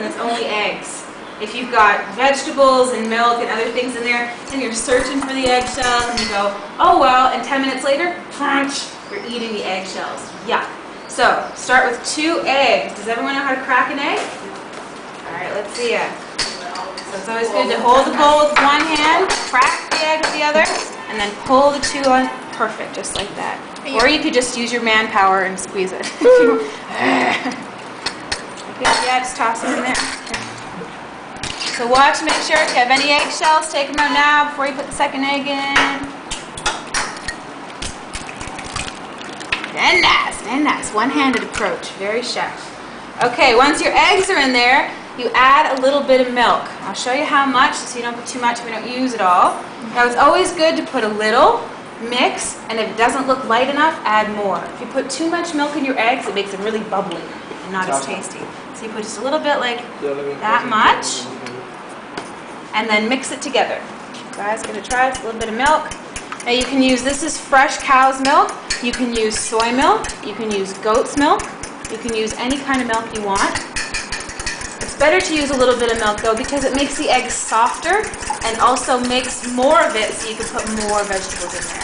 when it's only eggs. If you've got vegetables and milk and other things in there, and you're searching for the eggshells, and you go, oh well, and 10 minutes later, crunch, you're eating the eggshells. Yuck. So, start with 2 eggs. Does everyone know how to crack an egg? Alright, let's see ya. So it's always good to hold the bowl with one hand, crack the egg with the other, and then pull the 2 on. Perfect, just like that. Or you could just use your manpower and squeeze it. Yeah, just toss it in there. So watch, make sure if you have any eggshells, take them out now before you put the second egg in. Very nice. One-handed approach, very chef. Okay, once your eggs are in there, you add a little bit of milk. I'll show you how much, so you don't put too much, we don't use it all. Now it's always good to put a little, mix, and if it doesn't look light enough, add more. If you put too much milk in your eggs, it makes them really bubbly and not as tasty. So you put just a little bit like that much, and then mix it together. Guys, gonna try it, a little bit of milk. Now you can use, this is fresh cow's milk, you can use soy milk, you can use goat's milk, you can use any kind of milk you want. It's better to use a little bit of milk though because it makes the eggs softer and also makes more of it so you can put more vegetables in there.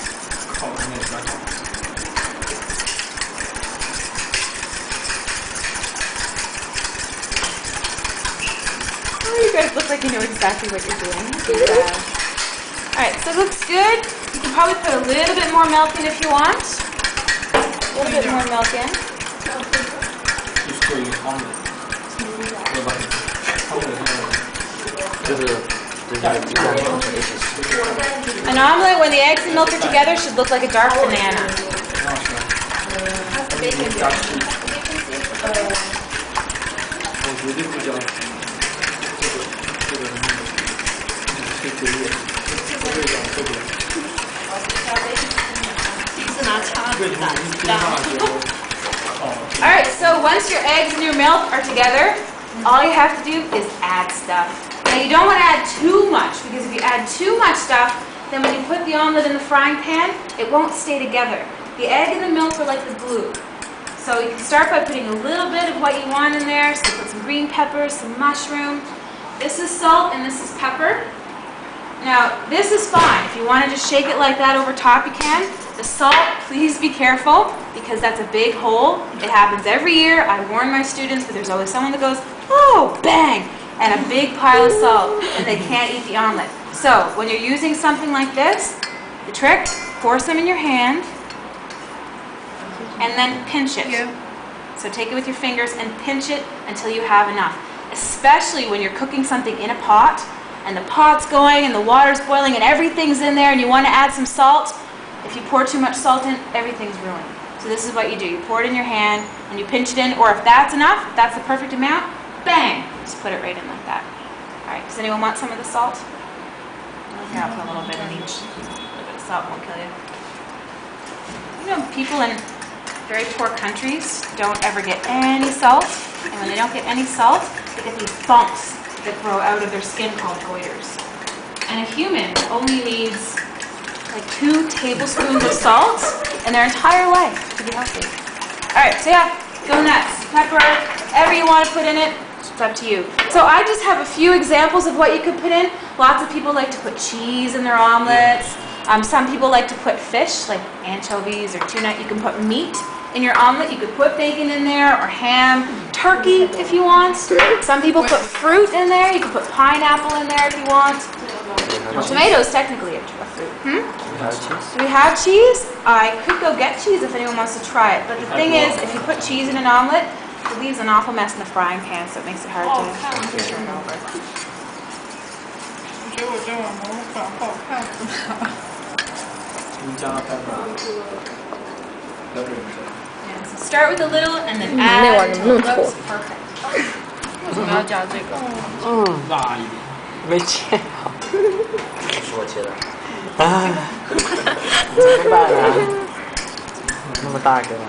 Oh, you guys look like you know exactly what you're doing. Alright, so it looks good. You can probably put a little bit more milk in if you want. A little bit more milk in. An omelet, when the eggs and milk are together, should look like a dark banana. Alright, so once your eggs and your milk are together, all you have to do is add stuff. Now you don't want to add too much, because if you add too much stuff, then when you put the omelet in the frying pan, it won't stay together. The egg and the milk are like the glue. So you can start by putting a little bit of what you want in there. So put some green peppers, some mushroom. This is salt and this is pepper. Now this is fine. If you want to just shake it like that over top, you can. The salt, please be careful, because that's a big hole. It happens every year. I warn my students, but there's always someone that goes, oh, bang, and a big pile of salt, and they can't eat the omelet. So when you're using something like this, the trick, force them in your hand, and then pinch it. So take it with your fingers and pinch it until you have enough. Especially when you're cooking something in a pot, and the pot's going, and the water's boiling, and everything's in there, and you want to add some salt. If you pour too much salt in, everything's ruined. So this is what you do. You pour it in your hand, and you pinch it in, or if that's enough, if that's the perfect amount, bang! Just put it right in like that. Alright, does anyone want some of the salt? Here, I'll put a little bit in each. A little bit of salt won't kill you. You know, people in very poor countries don't ever get any salt, and when they don't get any salt, they get these bumps that grow out of their skin called goiters. And a human only needs like 2 tablespoons of salt in their entire life to be healthy. Alright, so yeah, go nuts. Pepper, whatever you want to put in it, it's up to you. So I just have a few examples of what you could put in. Lots of people like to put cheese in their omelets. Some people like to put fish, like anchovies or tuna. You can put meat in your omelet. You could put bacon in there, or ham, turkey if you want. Some people put fruit in there. You can put pineapple in there if you want. Well, tomato is technically a fruit. Do we have cheese? I could go get cheese if anyone wants to try it. But the thing is, if you put cheese in an omelet, it leaves an awful mess in the frying pan, so it makes it hard to turn over. Yeah, so start with a little and then add until it looks perfect. 为什么要加这个？辣一点，没切好。是我切的。啊，怎么办啊？那么大个啊！